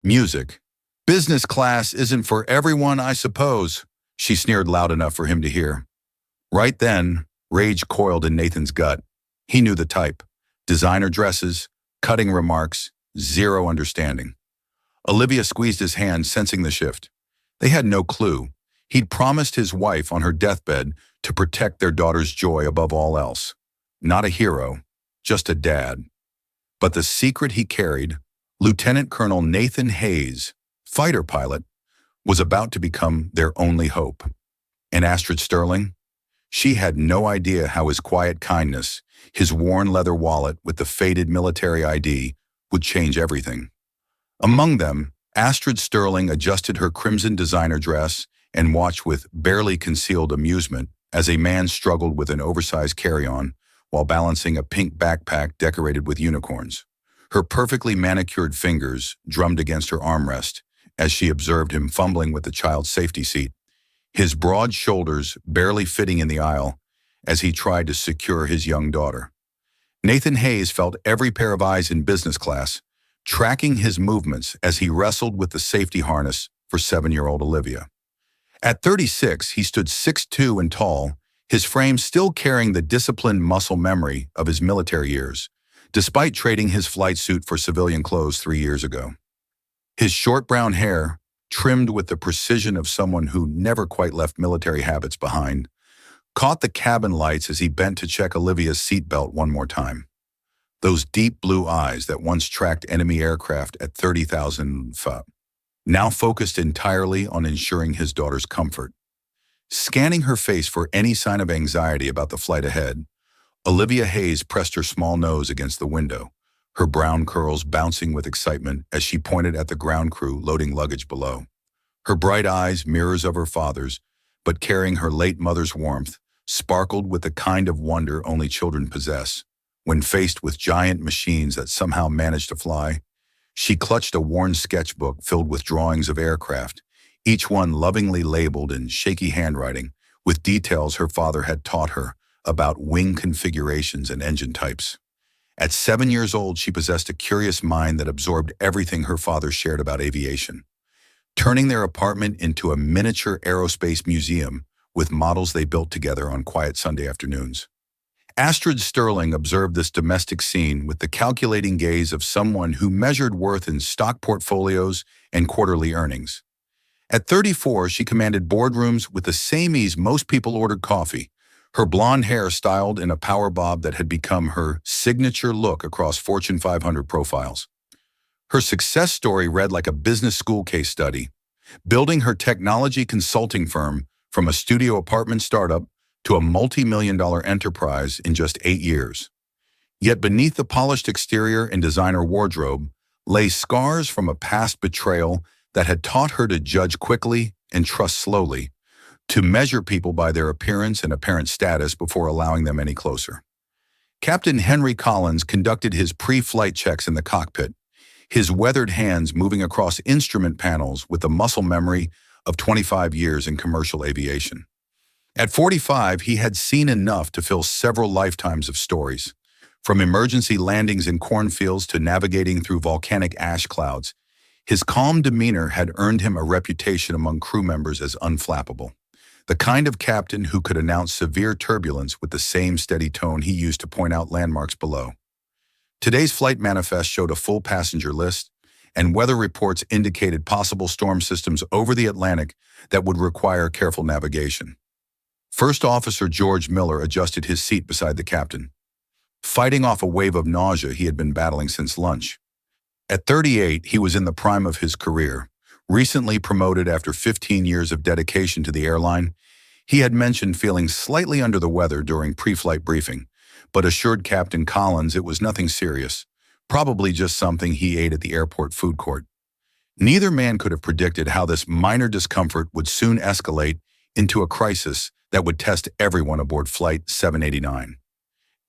Music. Business class isn't for everyone, I suppose, she sneered loud enough for him to hear. Right then, rage coiled in Nathan's gut. He knew the type. Designer dresses, cutting remarks, zero understanding. Olivia squeezed his hand, sensing the shift. They had no clue. He'd promised his wife on her deathbed to protect their daughter's joy above all else. Not a hero, just a dad. But the secret he carried, Lieutenant Colonel Nathan Hayes, fighter pilot, was about to become their only hope. And Astrid Sterling? She had no idea how his quiet kindness, his worn leather wallet with the faded military ID, would change everything. Among them, Astrid Sterling adjusted her crimson designer dress and watched with barely concealed amusement as a man struggled with an oversized carry-on while balancing a pink backpack decorated with unicorns. Her perfectly manicured fingers drummed against her armrest as she observed him fumbling with the child's safety seat, his broad shoulders barely fitting in the aisle as he tried to secure his young daughter. Nathan Hayes felt every pair of eyes in business class, tracking his movements as he wrestled with the safety harness for 7-year-old Olivia. At 36, he stood 6'2" and tall, his frame still carrying the disciplined muscle memory of his military years, despite trading his flight suit for civilian clothes 3 years ago. His short brown hair, trimmed with the precision of someone who never quite left military habits behind, caught the cabin lights as he bent to check Olivia's seatbelt one more time. Those deep blue eyes that once tracked enemy aircraft at 30,000 feet, now focused entirely on ensuring his daughter's comfort. Scanning her face for any sign of anxiety about the flight ahead, Olivia Hayes pressed her small nose against the window, her brown curls bouncing with excitement as she pointed at the ground crew loading luggage below. Her bright eyes, mirrors of her father's, but carrying her late mother's warmth, sparkled with the kind of wonder only children possess. When faced with giant machines that somehow managed to fly, she clutched a worn sketchbook filled with drawings of aircraft, each one lovingly labeled in shaky handwriting with details her father had taught her about wing configurations and engine types. At 7 years old, she possessed a curious mind that absorbed everything her father shared about aviation, turning their apartment into a miniature aerospace museum with models they built together on quiet Sunday afternoons. Astrid Sterling observed this domestic scene with the calculating gaze of someone who measured worth in stock portfolios and quarterly earnings. At 34, she commanded boardrooms with the same ease most people ordered coffee, her blonde hair styled in a power bob that had become her signature look across Fortune 500 profiles. Her success story read like a business school case study, building her technology consulting firm from a studio apartment startup to a multi-million-dollar enterprise in just 8 years. Yet beneath the polished exterior and designer wardrobe lay scars from a past betrayal that had taught her to judge quickly and trust slowly, to measure people by their appearance and apparent status before allowing them any closer. Captain Henry Collins conducted his pre-flight checks in the cockpit, his weathered hands moving across instrument panels with the muscle memory of 25 years in commercial aviation. At 45, he had seen enough to fill several lifetimes of stories. From emergency landings in cornfields to navigating through volcanic ash clouds, his calm demeanor had earned him a reputation among crew members as unflappable, the kind of captain who could announce severe turbulence with the same steady tone he used to point out landmarks below. Today's flight manifest showed a full passenger list, and weather reports indicated possible storm systems over the Atlantic that would require careful navigation. First Officer George Miller adjusted his seat beside the captain, fighting off a wave of nausea he had been battling since lunch. At 38, he was in the prime of his career. Recently promoted after 15 years of dedication to the airline, he had mentioned feeling slightly under the weather during pre-flight briefing, but assured Captain Collins it was nothing serious, probably just something he ate at the airport food court. Neither man could have predicted how this minor discomfort would soon escalate into a crisis that would test everyone aboard Flight 789.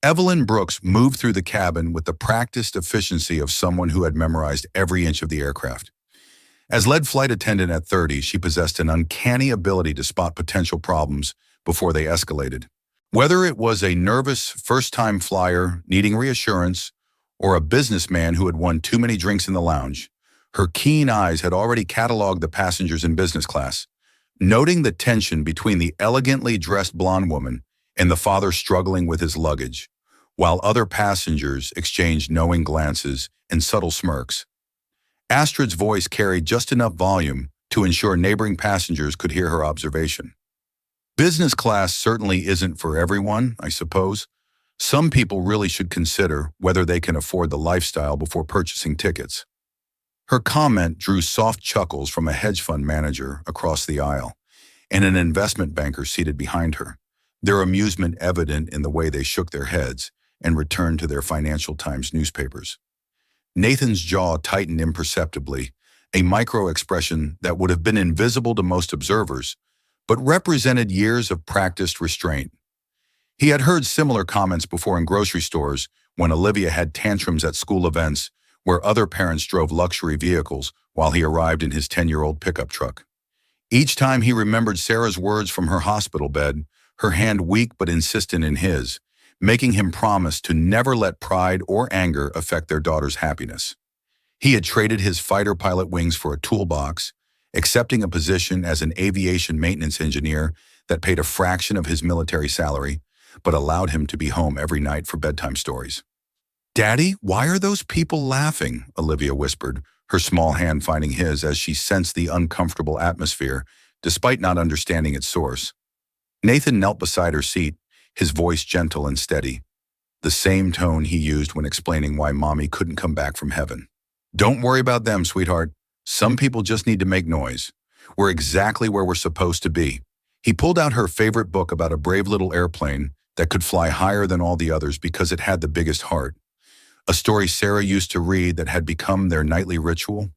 Evelyn Brooks moved through the cabin with the practiced efficiency of someone who had memorized every inch of the aircraft. As lead flight attendant at 30, she possessed an uncanny ability to spot potential problems before they escalated. Whether it was a nervous first-time flyer needing reassurance or a businessman who had won too many drinks in the lounge, Her keen eyes had already cataloged the passengers in business class, noting the tension between the elegantly dressed blonde woman and the father struggling with his luggage, while other passengers exchanged knowing glances and subtle smirks. Astrid's voice carried just enough volume to ensure neighboring passengers could hear her observation. Business class certainly isn't for everyone, I suppose. Some people really should consider whether they can afford the lifestyle before purchasing tickets. Her comment drew soft chuckles from a hedge fund manager across the aisle and an investment banker seated behind her, their amusement evident in the way they shook their heads and returned to their Financial Times newspapers. Nathan's jaw tightened imperceptibly, a micro-expression that would have been invisible to most observers, but represented years of practiced restraint. He had heard similar comments before in grocery stores when Olivia had tantrums at school events where other parents drove luxury vehicles while he arrived in his 10-year-old pickup truck. Each time he remembered Sarah's words from her hospital bed, her hand weak but insistent in his, making him promise to never let pride or anger affect their daughter's happiness. He had traded his fighter pilot wings for a toolbox, accepting a position as an aviation maintenance engineer that paid a fraction of his military salary, but allowed him to be home every night for bedtime stories. "Daddy, why are those people laughing?" Olivia whispered, her small hand finding his as she sensed the uncomfortable atmosphere, despite not understanding its source. Nathan knelt beside her seat, his voice gentle and steady, the same tone he used when explaining why Mommy couldn't come back from heaven. "Don't worry about them, sweetheart. Some people just need to make noise. We're exactly where we're supposed to be." He pulled out her favorite book about a brave little airplane that could fly higher than all the others because it had the biggest heart. A story Sarah used to read that had become their nightly ritual.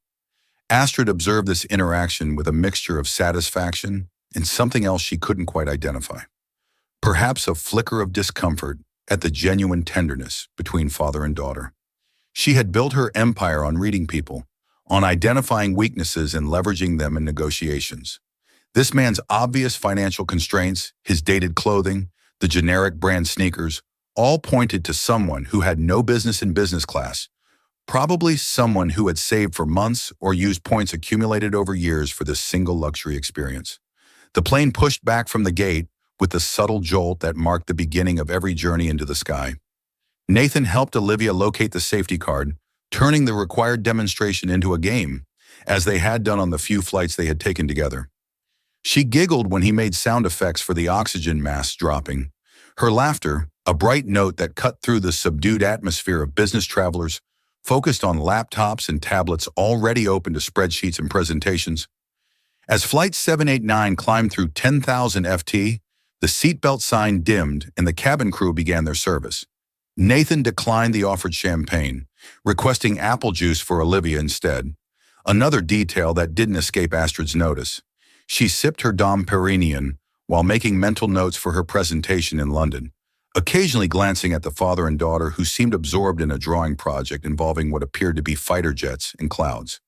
Astrid observed this interaction with a mixture of satisfaction and something else she couldn't quite identify. Perhaps a flicker of discomfort at the genuine tenderness between father and daughter. She had built her empire on reading people, on identifying weaknesses and leveraging them in negotiations. This man's obvious financial constraints, his dated clothing, the generic brand sneakers, all pointed to someone who had no business in business class, probably someone who had saved for months or used points accumulated over years for this single luxury experience. The plane pushed back from the gate with the subtle jolt that marked the beginning of every journey into the sky. Nathan helped Olivia locate the safety card, turning the required demonstration into a game, as they had done on the few flights they had taken together. She giggled when he made sound effects for the oxygen masks dropping. Her laughter, a bright note that cut through the subdued atmosphere of business travelers, focused on laptops and tablets already open to spreadsheets and presentations. As Flight 789 climbed through 10,000 FT, the seatbelt sign dimmed and the cabin crew began their service. Nathan declined the offered champagne, requesting apple juice for Olivia instead. Another detail that didn't escape Astrid's notice. She sipped her Dom Perignon while making mental notes for her presentation in London, occasionally glancing at the father and daughter who seemed absorbed in a drawing project involving what appeared to be fighter jets and clouds.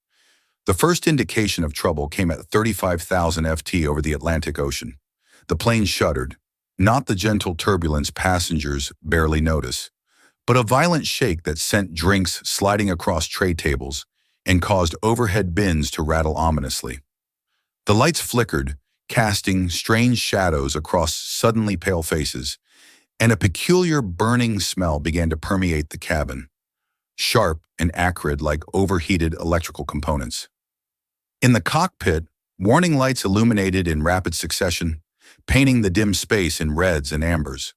The first indication of trouble came at 35,000 FT over the Atlantic Ocean. The plane shuddered, not the gentle turbulence passengers barely notice, but a violent shake that sent drinks sliding across tray tables and caused overhead bins to rattle ominously. The lights flickered, casting strange shadows across suddenly pale faces, and a peculiar burning smell began to permeate the cabin, sharp and acrid like overheated electrical components. In the cockpit, warning lights illuminated in rapid succession, painting the dim space in reds and ambers.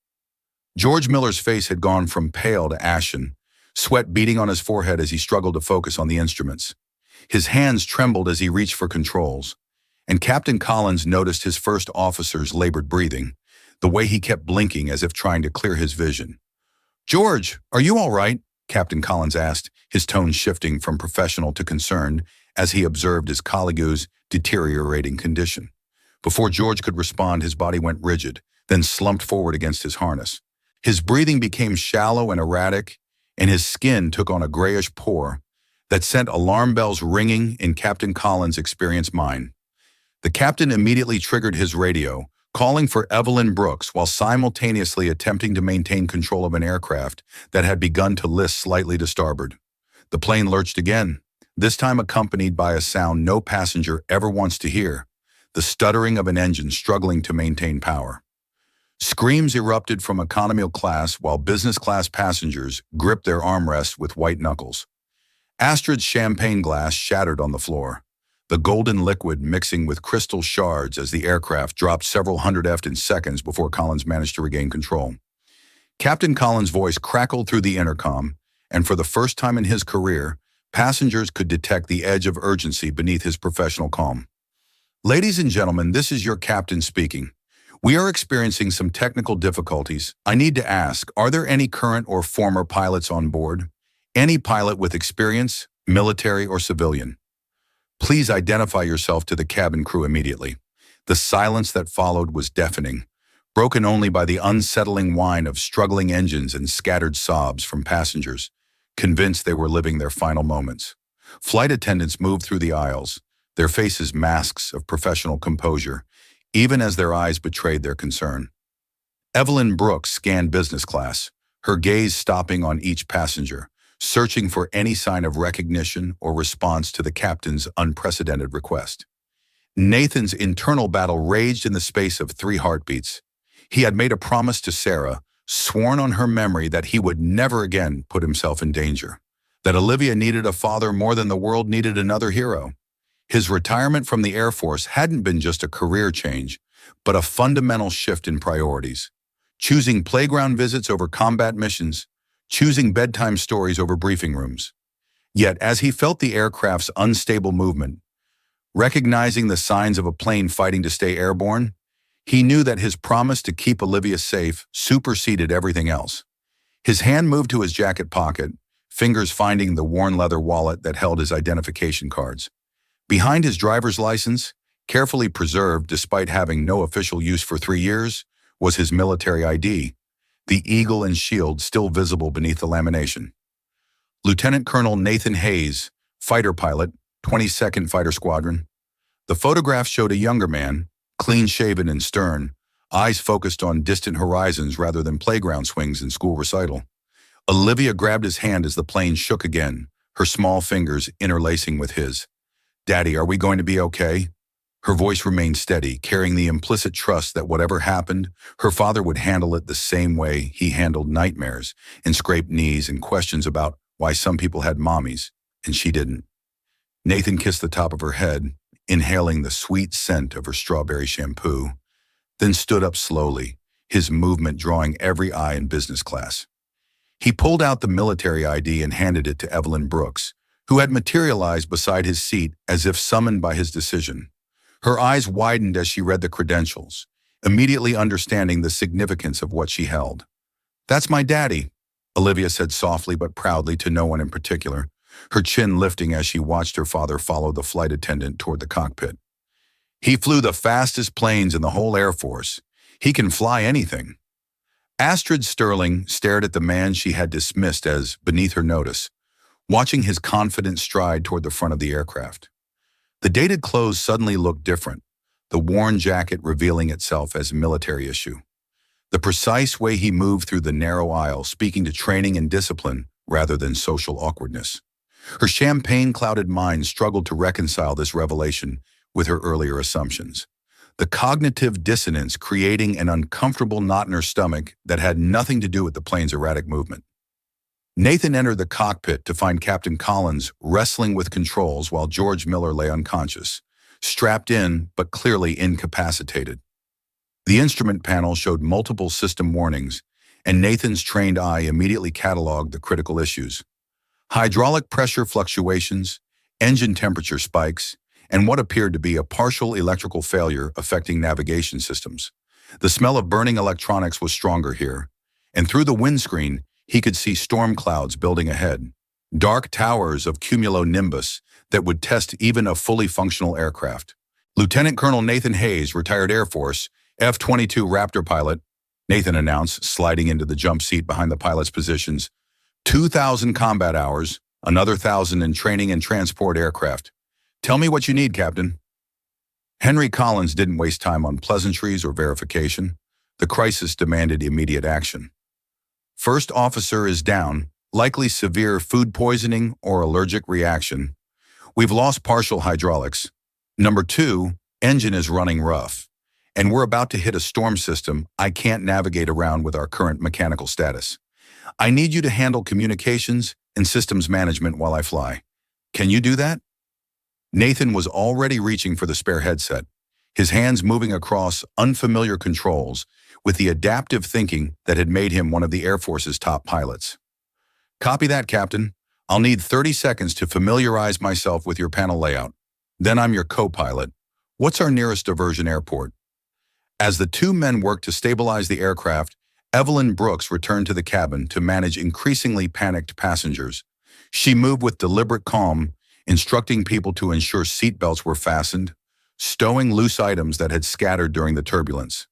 George Miller's face had gone from pale to ashen, sweat beading on his forehead as he struggled to focus on the instruments. His hands trembled as he reached for controls, and Captain Collins noticed his first officer's labored breathing, the way he kept blinking as if trying to clear his vision. "George, are you all right?" Captain Collins asked, his tone shifting from professional to concerned as he observed his colleague's deteriorating condition. Before George could respond, his body went rigid, then slumped forward against his harness. His breathing became shallow and erratic, and his skin took on a grayish pallor that sent alarm bells ringing in Captain Collins' experienced mind. The captain immediately triggered his radio, calling for Evelyn Brooks while simultaneously attempting to maintain control of an aircraft that had begun to list slightly to starboard. The plane lurched again, this time accompanied by a sound no passenger ever wants to hear, the stuttering of an engine struggling to maintain power. Screams erupted from economy class while business class passengers gripped their armrests with white knuckles. Astrid's champagne glass shattered on the floor, the golden liquid mixing with crystal shards as the aircraft dropped several hundred feet in seconds before Collins managed to regain control. Captain Collins' voice crackled through the intercom, and for the first time in his career, passengers could detect the edge of urgency beneath his professional calm. "Ladies and gentlemen, this is your captain speaking. We are experiencing some technical difficulties. I need to ask, are there any current or former pilots on board? Any pilot with experience, military or civilian? Please identify yourself to the cabin crew immediately." The silence that followed was deafening, broken only by the unsettling whine of struggling engines and scattered sobs from passengers, convinced they were living their final moments. Flight attendants moved through the aisles, their faces masks of professional composure, even as their eyes betrayed their concern. Evelyn Brooks scanned business class, her gaze stopping on each passenger, searching for any sign of recognition or response to the captain's unprecedented request. Nathan's internal battle raged in the space of 3 heartbeats. He had made a promise to Sarah, sworn on her memory that he would never again put himself in danger, that Olivia needed a father more than the world needed another hero. His retirement from the Air Force hadn't been just a career change, but a fundamental shift in priorities. Choosing playground visits over combat missions, choosing bedtime stories over briefing rooms. Yet, as he felt the aircraft's unstable movement, recognizing the signs of a plane fighting to stay airborne, he knew that his promise to keep Olivia safe superseded everything else. His hand moved to his jacket pocket, fingers finding the worn leather wallet that held his identification cards. Behind his driver's license, carefully preserved despite having no official use for 3 years, was his military ID, the eagle and shield still visible beneath the lamination. Lieutenant Colonel Nathan Hayes, fighter pilot, 22nd Fighter Squadron. The photograph showed a younger man, clean-shaven and stern, eyes focused on distant horizons rather than playground swings and school recital. Olivia grabbed his hand as the plane shook again, her small fingers interlacing with his. "Daddy, are we going to be okay?" Her voice remained steady, carrying the implicit trust that whatever happened, her father would handle it the same way he handled nightmares and scraped knees and questions about why some people had mommies and she didn't. Nathan kissed the top of her head, inhaling the sweet scent of her strawberry shampoo, then stood up slowly, his movement drawing every eye in business class. He pulled out the military ID and handed it to Evelyn Brooks, who had materialized beside his seat as if summoned by his decision. Her eyes widened as she read the credentials, immediately understanding the significance of what she held. "That's my daddy," Olivia said softly but proudly to no one in particular, her chin lifting as she watched her father follow the flight attendant toward the cockpit. "He flew the fastest planes in the whole Air Force. He can fly anything." Astrid Sterling stared at the man she had dismissed as beneath her notice, watching his confident stride toward the front of the aircraft. The dated clothes suddenly looked different, the worn jacket revealing itself as a military issue. The precise way he moved through the narrow aisle, speaking to training and discipline rather than social awkwardness. Her champagne-clouded mind struggled to reconcile this revelation with her earlier assumptions. The cognitive dissonance creating an uncomfortable knot in her stomach that had nothing to do with the plane's erratic movement. Nathan entered the cockpit to find Captain Collins wrestling with controls while George Miller lay unconscious, strapped in but clearly incapacitated. The instrument panel showed multiple system warnings, and Nathan's trained eye immediately cataloged the critical issues. Hydraulic pressure fluctuations, engine temperature spikes, and what appeared to be a partial electrical failure affecting navigation systems. The smell of burning electronics was stronger here, and through the windscreen, he could see storm clouds building ahead, dark towers of cumulonimbus that would test even a fully functional aircraft. Lieutenant Colonel Nathan Hayes, retired Air Force, F-22 Raptor pilot, Nathan announced, sliding into the jump seat behind the pilot's positions. 2,000 combat hours, another 1,000 in training and transport aircraft. Tell me what you need, Captain. Henry Collins didn't waste time on pleasantries or verification. The crisis demanded immediate action. First officer is down, likely severe food poisoning or allergic reaction. We've lost partial hydraulics. Number 2, engine is running rough. And we're about to hit a storm system I can't navigate around with our current mechanical status. I need you to handle communications and systems management while I fly. Can you do that? Nathan was already reaching for the spare headset, his hands moving across unfamiliar controls with the adaptive thinking that had made him one of the Air Force's top pilots. Copy that, Captain. I'll need 30 seconds to familiarize myself with your panel layout. Then I'm your co-pilot. What's our nearest diversion airport? As the two men worked to stabilize the aircraft, Evelyn Brooks returned to the cabin to manage increasingly panicked passengers. She moved with deliberate calm, instructing people to ensure seatbelts were fastened, stowing loose items that had scattered during the turbulence.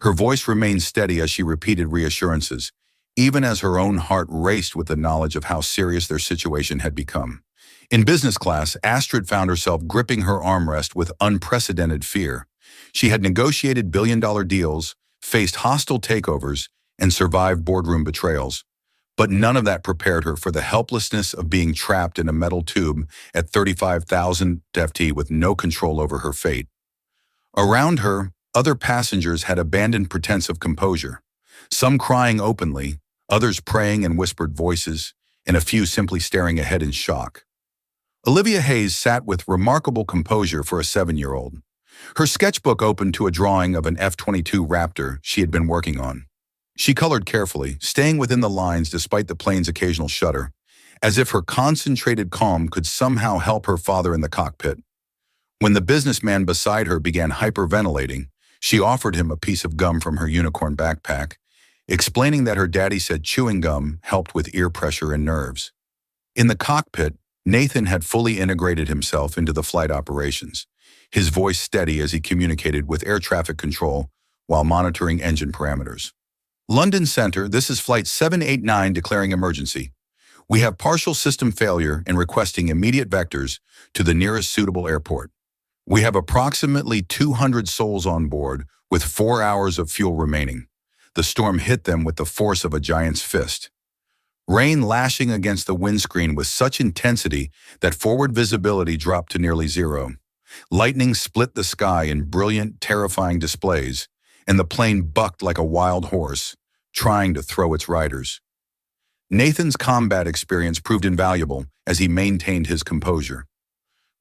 Her voice remained steady as she repeated reassurances, even as her own heart raced with the knowledge of how serious their situation had become. In business class, Astrid found herself gripping her armrest with unprecedented fear. She had negotiated billion-dollar deals, faced hostile takeovers, and survived boardroom betrayals. But none of that prepared her for the helplessness of being trapped in a metal tube at 35,000 FT with no control over her fate. Around her, other passengers had abandoned pretense of composure, some crying openly, others praying in whispered voices, and a few simply staring ahead in shock. Olivia Hayes sat with remarkable composure for a 7-year-old. Her sketchbook opened to a drawing of an F-22 Raptor she had been working on. She colored carefully, staying within the lines despite the plane's occasional shudder, as if her concentrated calm could somehow help her father in the cockpit. When the businessman beside her began hyperventilating, she offered him a piece of gum from her unicorn backpack, explaining that her daddy said chewing gum helped with ear pressure and nerves. In the cockpit, Nathan had fully integrated himself into the flight operations, his voice steady as he communicated with air traffic control while monitoring engine parameters. London Center, this is Flight 789 declaring emergency. We have partial system failure and requesting immediate vectors to the nearest suitable airport. We have approximately 200 souls on board with 4 hours of fuel remaining. The storm hit them with the force of a giant's fist. Rain lashing against the windscreen with such intensity that forward visibility dropped to nearly zero. Lightning split the sky in brilliant, terrifying displays, and the plane bucked like a wild horse, trying to throw its riders. Nathan's combat experience proved invaluable as he maintained his composure,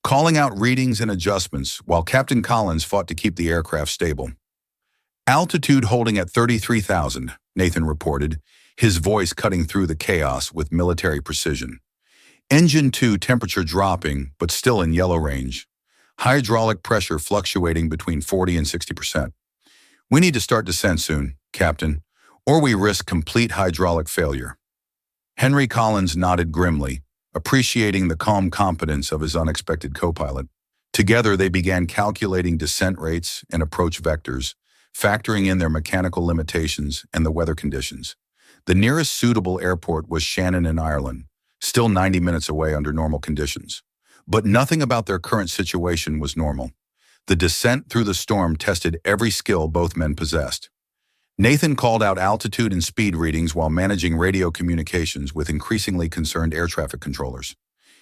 calling out readings and adjustments while Captain Collins fought to keep the aircraft stable. Altitude holding at 33,000, Nathan reported, his voice cutting through the chaos with military precision. Engine 2 temperature dropping, but still in yellow range. Hydraulic pressure fluctuating between 40 and 60%. We need to start descent soon, Captain, or we risk complete hydraulic failure. Henry Collins nodded grimly, appreciating the calm competence of his unexpected co-pilot. Together, they began calculating descent rates and approach vectors, factoring in their mechanical limitations and the weather conditions. The nearest suitable airport was Shannon in Ireland, still 90 minutes away under normal conditions. But nothing about their current situation was normal. The descent through the storm tested every skill both men possessed. Nathan called out altitude and speed readings while managing radio communications with increasingly concerned air traffic controllers.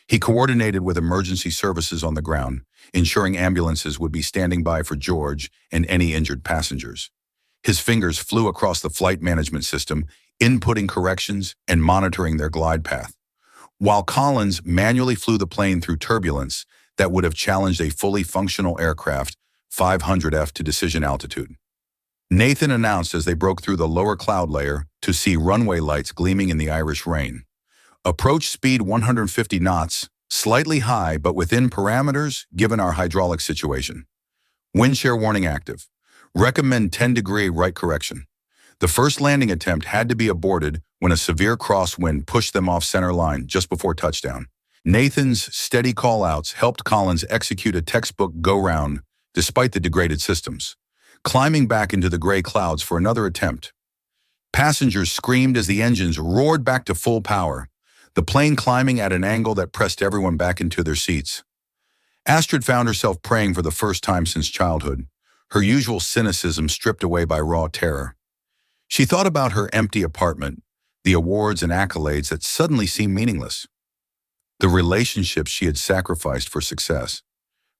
He coordinated with emergency services on the ground, ensuring ambulances would be standing by for George and any injured passengers. His fingers flew across the flight management system, inputting corrections and monitoring their glide path, while Collins manually flew the plane through turbulence that would have challenged a fully functional aircraft 500 F to decision altitude. Nathan announced as they broke through the lower cloud layer to see runway lights gleaming in the Irish rain. Approach speed 150 knots, slightly high but within parameters given our hydraulic situation. Wind shear warning active. Recommend 10-degree right correction. The first landing attempt had to be aborted when a severe crosswind pushed them off center line just before touchdown. Nathan's steady call-outs helped Collins execute a textbook go-round despite the degraded systems, climbing back into the gray clouds for another attempt. Passengers screamed as the engines roared back to full power, the plane climbing at an angle that pressed everyone back into their seats. Astrid found herself praying for the first time since childhood, her usual cynicism stripped away by raw terror. She thought about her empty apartment, the awards and accolades that suddenly seemed meaningless. the relationships she had sacrificed for success.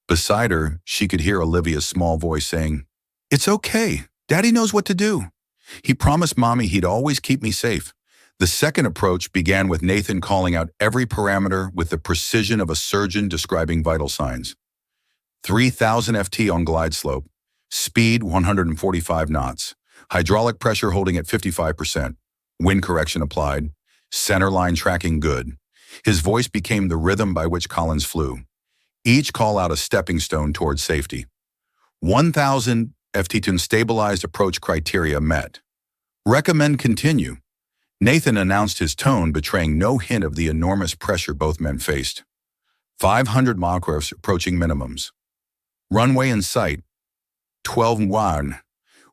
Beside her, she could hear Olivia's small voice saying, "It's okay. Daddy knows what to do. He promised Mommy he'd always keep me safe." The second approach began with Nathan calling out every parameter with the precision of a surgeon describing vital signs. 3,000 FT on glide slope, speed 145 knots, hydraulic pressure holding at 55%, wind correction applied, center line tracking good. His voice became the rhythm by which Collins flew, each call out a stepping stone towards safety. 1,000 FT stabilized approach criteria met. Recommend continue. Nathan announced his tone, betraying no hint of the enormous pressure both men faced. 500 microfs approaching minimums. Runway in sight. 12-1.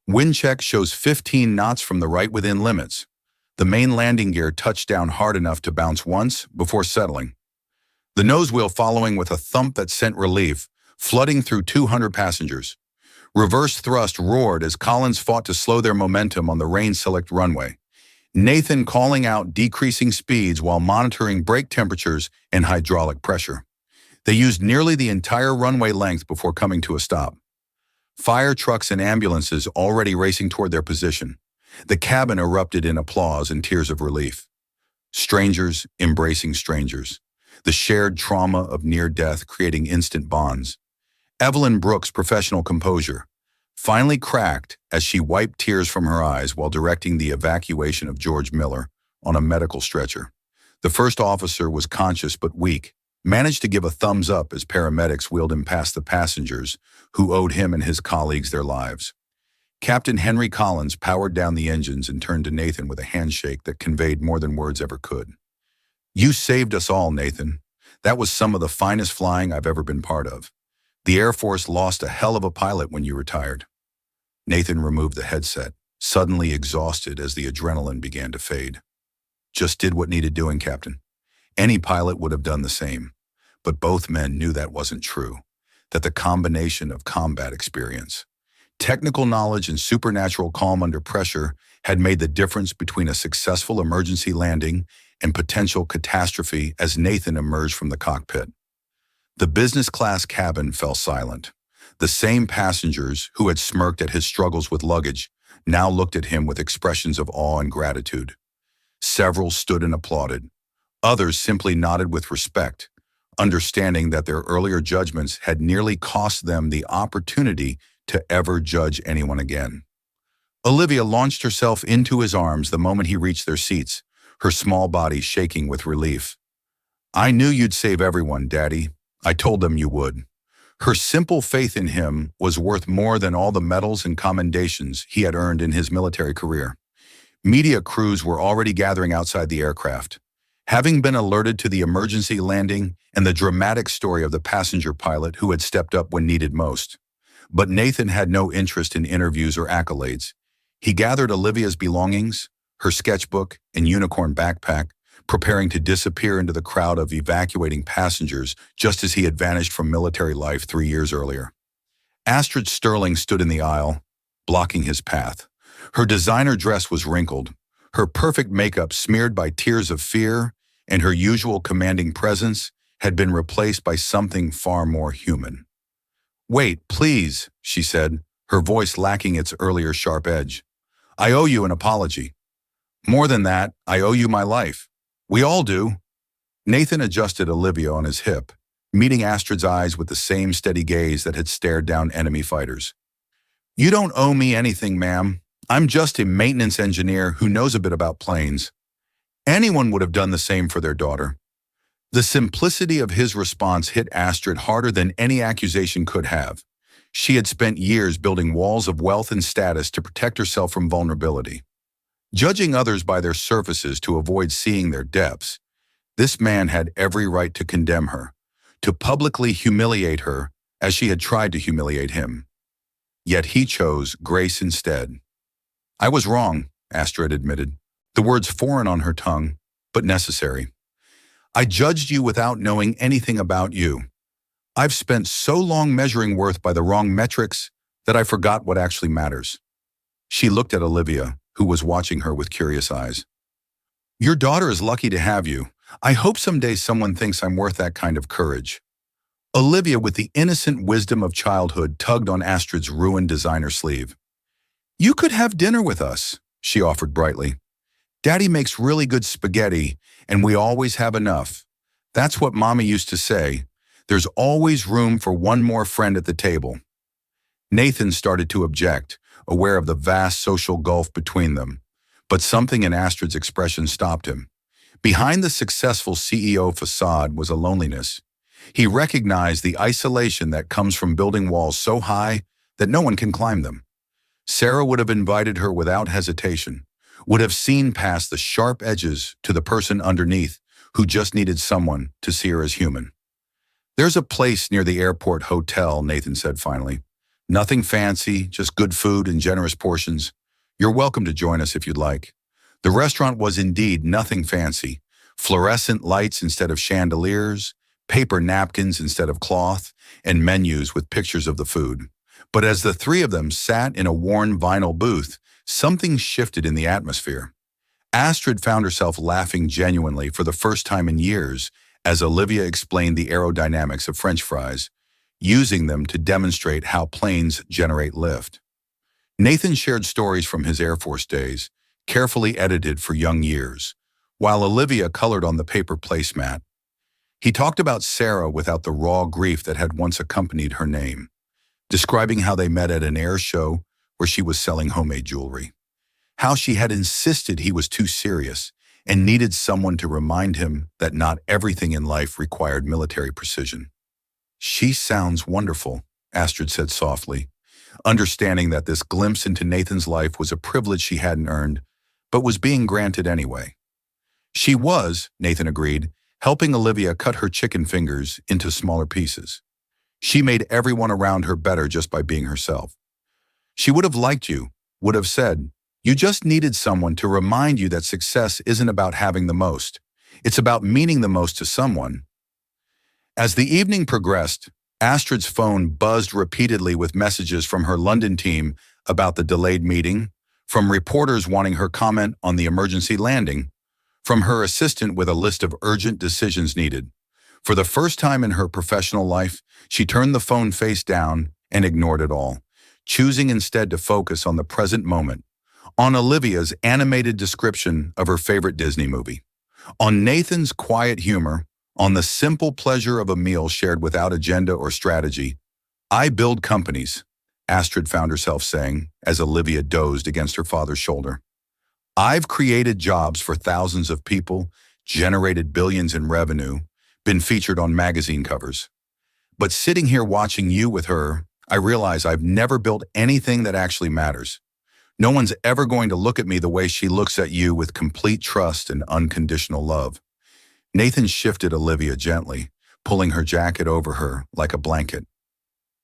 Wind check shows 15 knots from the right within limits. The main landing gear touched down hard enough to bounce once before settling. The nose wheel following with a thump that sent relief, flooding through 200 passengers. Reverse thrust roared as Collins fought to slow their momentum on the rain-select runway. Nathan calling out decreasing speeds while monitoring brake temperatures and hydraulic pressure. They used nearly the entire runway length before coming to a stop. Fire trucks and ambulances already racing toward their position. The cabin erupted in applause and tears of relief. Strangers embracing strangers. The shared trauma of near death creating instant bonds. Evelyn Brooks' professional composure finally cracked as she wiped tears from her eyes while directing the evacuation of George Miller on a medical stretcher. The first officer was conscious but weak, managed to give a thumbs up as paramedics wheeled him past the passengers who owed him and his colleagues their lives. Captain Henry Collins powered down the engines and turned to Nathan with a handshake that conveyed more than words ever could. "You saved us all, Nathan. That was some of the finest flying I've ever been part of. The Air Force lost a hell of a pilot when you retired." Nathan removed the headset, suddenly exhausted as the adrenaline began to fade. "Just did what needed doing, Captain. Any pilot would have done the same. But both men knew that wasn't true, that the combination of combat experience, technical knowledge, and supernatural calm under pressure had made the difference between a successful emergency landing and potential catastrophe as Nathan emerged from the cockpit. The business class cabin fell silent. The same passengers who had smirked at his struggles with luggage now looked at him with expressions of awe and gratitude. Several stood and applauded. Others simply nodded with respect, understanding that their earlier judgments had nearly cost them the opportunity to ever judge anyone again. Olivia launched herself into his arms the moment he reached their seats, her small body shaking with relief. "I knew you'd save everyone, Daddy. I told them you would." Her simple faith in him was worth more than all the medals and commendations he had earned in his military career. Media crews were already gathering outside the aircraft, having been alerted to the emergency landing and the dramatic story of the passenger pilot who had stepped up when needed most. But Nathan had no interest in interviews or accolades. He gathered Olivia's belongings, her sketchbook and unicorn backpack, preparing to disappear into the crowd of evacuating passengers just as he had vanished from military life 3 years earlier. Astrid Sterling stood in the aisle, blocking his path. Her designer dress was wrinkled, her perfect makeup smeared by tears of fear, and her usual commanding presence had been replaced by something far more human. "Wait, please," she said, her voice lacking its earlier sharp edge. "I owe you an apology. More than that, I owe you my life. We all do." Nathan adjusted Olivia on his hip, meeting Astrid's eyes with the same steady gaze that had stared down enemy fighters. "You don't owe me anything, ma'am. I'm just a maintenance engineer who knows a bit about planes. Anyone would have done the same for their daughter." The simplicity of his response hit Astrid harder than any accusation could have. She had spent years building walls of wealth and status to protect herself from vulnerability. Judging others by their surfaces to avoid seeing their depths, this man had every right to condemn her, to publicly humiliate her as she had tried to humiliate him. Yet he chose grace instead. "I was wrong," Astrid admitted, the words foreign on her tongue, but necessary. "I judged you without knowing anything about you. I've spent so long measuring worth by the wrong metrics that I forgot what actually matters." She looked at Olivia, who was watching her with curious eyes. "Your daughter is lucky to have you, I hope someday someone thinks I'm worth that kind of courage. Olivia, with the innocent wisdom of childhood, tugged on Astrid's ruined designer sleeve. You could have dinner with us, she offered brightly. Daddy makes really good spaghetti, and we always have enough. That's what Mommy used to say. There's always room for one more friend at the table. Nathan started to object, aware of the vast social gulf between them. But something in Astrid's expression stopped him. Behind the successful CEO facade was a loneliness. He recognized the isolation that comes from building walls so high that no one can climb them. Sarah would have invited her without hesitation, would have seen past the sharp edges to the person underneath who just needed someone to see her as human. There's a place near the airport hotel, Nathan said finally. Nothing fancy, just good food and generous portions. You're welcome to join us if you'd like. The restaurant was indeed nothing fancy. Fluorescent lights instead of chandeliers, paper napkins instead of cloth, and menus with pictures of the food. But as the three of them sat in a worn vinyl booth, something shifted in the atmosphere. Astrid found herself laughing genuinely for the first time in years as Olivia explained the aerodynamics of French fries, using them to demonstrate how planes generate lift. Nathan shared stories from his Air Force days, carefully edited for young years, while Olivia colored on the paper placemat. He talked about Sarah without the raw grief that had once accompanied her name, describing how they met at an air show where she was selling homemade jewelry, how she had insisted he was too serious and needed someone to remind him that not everything in life required military precision. She sounds wonderful, Astrid said softly, understanding that this glimpse into Nathan's life was a privilege she hadn't earned, but was being granted anyway. She was, Nathan agreed, helping Olivia cut her chicken fingers into smaller pieces. She made everyone around her better just by being herself. She would have liked you, would have said, you just needed someone to remind you that success isn't about having the most. It's about meaning the most to someone. As the evening progressed, Astrid's phone buzzed repeatedly with messages from her London team about the delayed meeting, from reporters wanting her comment on the emergency landing, from her assistant with a list of urgent decisions needed. For the first time in her professional life, she turned the phone face down and ignored it all, choosing instead to focus on the present moment, on Olivia's animated description of her favorite Disney movie, on Nathan's quiet humor, on the simple pleasure of a meal shared without agenda or strategy. I build companies, Astrid found herself saying as Olivia dozed against her father's shoulder. I've created jobs for thousands of people, generated billions in revenue, been featured on magazine covers. But sitting here watching you with her, I realize I've never built anything that actually matters. No one's ever going to look at me the way she looks at you, with complete trust and unconditional love. Nathan shifted Olivia gently, pulling her jacket over her like a blanket.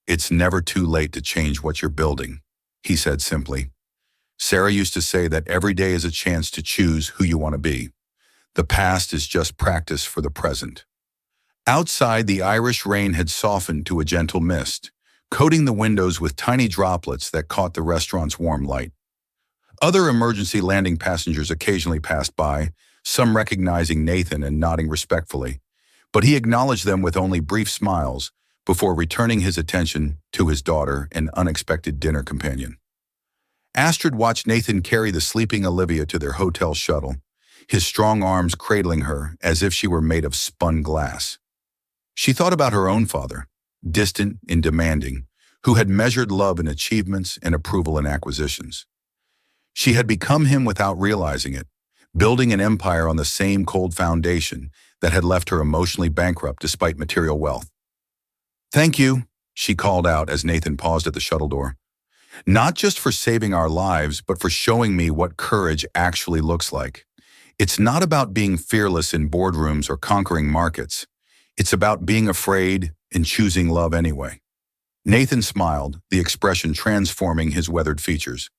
It's never too late to change what you're building, he said simply. Sarah used to say that every day is a chance to choose who you want to be. The past is just practice for the present. Outside, the Irish rain had softened to a gentle mist, coating the windows with tiny droplets that caught the restaurant's warm light. Other emergency landing passengers occasionally passed by, some recognizing Nathan and nodding respectfully, but he acknowledged them with only brief smiles before returning his attention to his daughter and unexpected dinner companion. Astrid watched Nathan carry the sleeping Olivia to their hotel shuttle, his strong arms cradling her as if she were made of spun glass. She thought about her own father, distant and demanding, who had measured love in achievements and approval in acquisitions. She had become him without realizing it, building an empire on the same cold foundation that had left her emotionally bankrupt despite material wealth. Thank you, she called out as Nathan paused at the shuttle door. Not just for saving our lives, but for showing me what courage actually looks like. It's not about being fearless in boardrooms or conquering markets. It's about being afraid and choosing love anyway. Nathan smiled, the expression transforming his weathered features.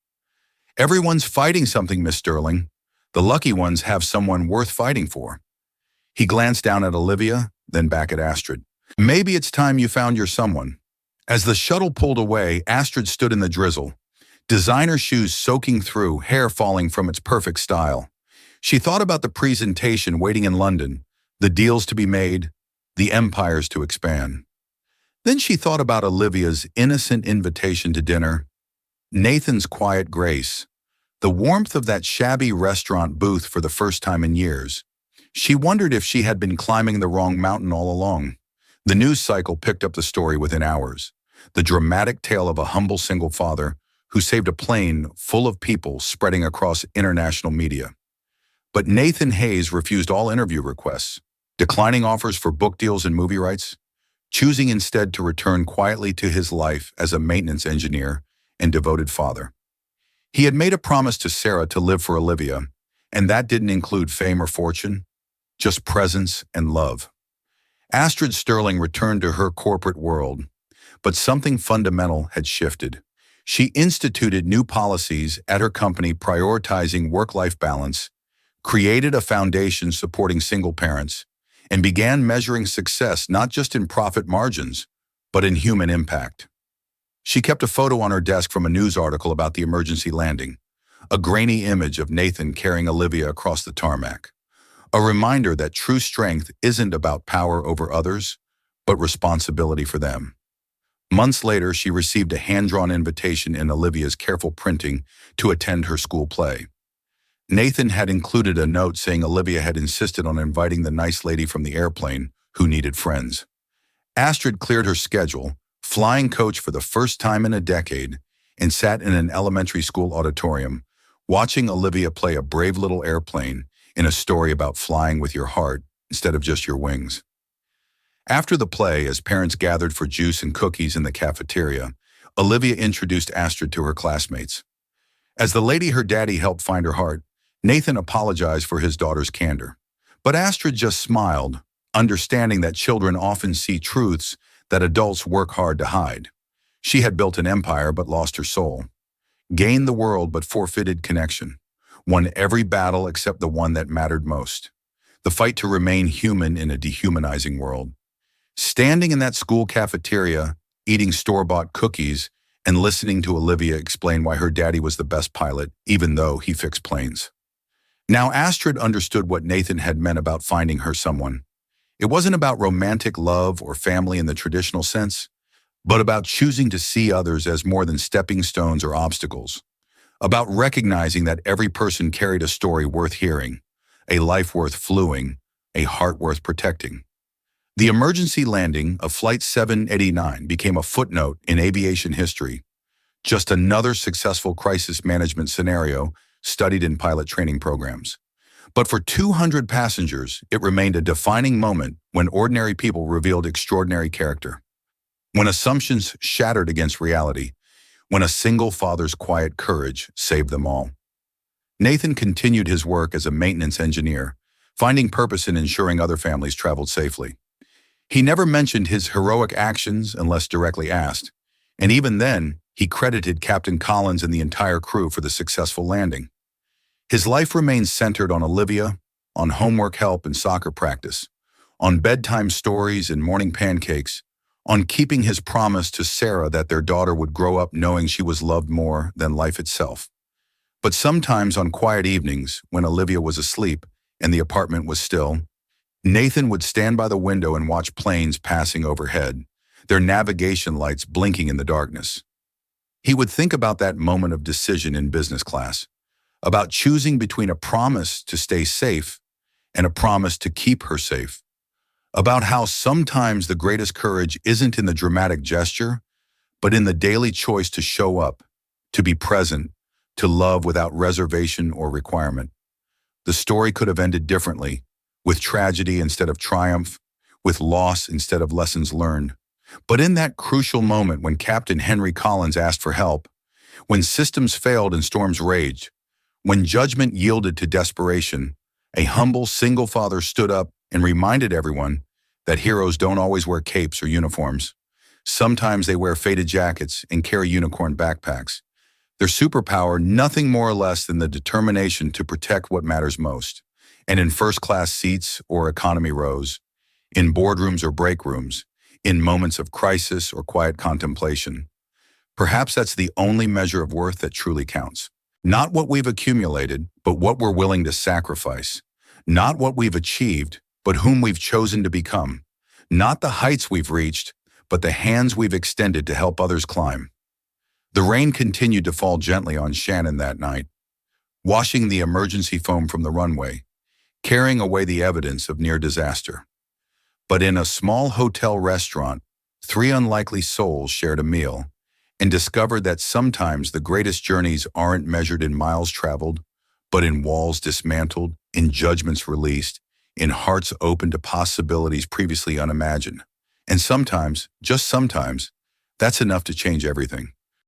Everyone's fighting something, Miss Sterling. The lucky ones have someone worth fighting for. He glanced down at Olivia, then back at Astrid. Maybe it's time you found your someone. As the shuttle pulled away, Astrid stood in the drizzle, designer shoes soaking through, hair falling from its perfect style. She thought about the presentation waiting in London, the deals to be made, the empires to expand. Then she thought about Olivia's innocent invitation to dinner, Nathan's quiet grace, the warmth of that shabby restaurant booth for the first time in years. She wondered if she had been climbing the wrong mountain all along. The news cycle picked up the story within hours. The dramatic tale of a humble single father who saved a plane full of people spreading across international media. But Nathan Hayes refused all interview requests, declining offers for book deals and movie rights, choosing instead to return quietly to his life as a maintenance engineer and devoted father. He had made a promise to Sarah to live for Olivia, and that didn't include fame or fortune, just presence and love. Astrid Sterling returned to her corporate world, but something fundamental had shifted. She instituted new policies at her company prioritizing work-life balance, created a foundation supporting single parents, and began measuring success not just in profit margins, but in human impact. She kept a photo on her desk from a news article about the emergency landing, a grainy image of Nathan carrying Olivia across the tarmac, a reminder that true strength isn't about power over others, but responsibility for them. Months later, she received a hand-drawn invitation in Olivia's careful printing to attend her school play. Nathan had included a note saying Olivia had insisted on inviting the nice lady from the airplane who needed friends. Astrid cleared her schedule, flying coach for the first time in a decade, and sat in an elementary school auditorium, watching Olivia play a brave little airplane in a story about flying with your heart instead of just your wings. After the play, as parents gathered for juice and cookies in the cafeteria, Olivia introduced Astrid to her classmates. As the lady her daddy helped find her heart, Nathan apologized for his daughter's candor. But Astrid just smiled, understanding that children often see truths that adults work hard to hide. She had built an empire but lost her soul, gained the world but forfeited connection, won every battle except the one that mattered most, the fight to remain human in a dehumanizing world. Standing in that school cafeteria, eating store-bought cookies, and listening to Olivia explain why her daddy was the best pilot, even though he fixed planes. Now Astrid understood what Nathan had meant about finding her someone. It wasn't about romantic love or family in the traditional sense, but about choosing to see others as more than stepping stones or obstacles, about recognizing that every person carried a story worth hearing, a life worth fluing, a heart worth protecting. The emergency landing of Flight 789 became a footnote in aviation history, just another successful crisis management scenario studied in pilot training programs. But for 200 passengers, it remained a defining moment when ordinary people revealed extraordinary character, when assumptions shattered against reality, when a single father's quiet courage saved them all. Nathan continued his work as a maintenance engineer, finding purpose in ensuring other families traveled safely. He never mentioned his heroic actions unless directly asked, and even then, he credited Captain Collins and the entire crew for the successful landing. His life remained centered on Olivia, on homework help and soccer practice, on bedtime stories and morning pancakes, on keeping his promise to Sarah that their daughter would grow up knowing she was loved more than life itself. But sometimes on quiet evenings, when Olivia was asleep and the apartment was still, Nathan would stand by the window and watch planes passing overhead, their navigation lights blinking in the darkness. He would think about that moment of decision in business class, about choosing between a promise to stay safe and a promise to keep her safe, about how sometimes the greatest courage isn't in the dramatic gesture, but in the daily choice to show up, to be present, to love without reservation or requirement. The story could have ended differently, with tragedy instead of triumph, with loss instead of lessons learned. But in that crucial moment when Captain Henry Collins asked for help, when systems failed and storms raged, when judgment yielded to desperation, a humble single father stood up and reminded everyone that heroes don't always wear capes or uniforms. Sometimes they wear faded jackets and carry unicorn backpacks. Their superpower, nothing more or less than the determination to protect what matters most. And in first-class seats or economy rows, in boardrooms or break rooms, in moments of crisis or quiet contemplation. Perhaps that's the only measure of worth that truly counts. Not what we've accumulated, but what we're willing to sacrifice. Not what we've achieved, but whom we've chosen to become. Not the heights we've reached, but the hands we've extended to help others climb. The rain continued to fall gently on Shannon that night, washing the emergency foam from the runway, carrying away the evidence of near disaster. But in a small hotel restaurant, three unlikely souls shared a meal and discovered that sometimes the greatest journeys aren't measured in miles traveled, but in walls dismantled, in judgments released, in hearts open to possibilities previously unimagined. And sometimes, just sometimes, that's enough to change everything.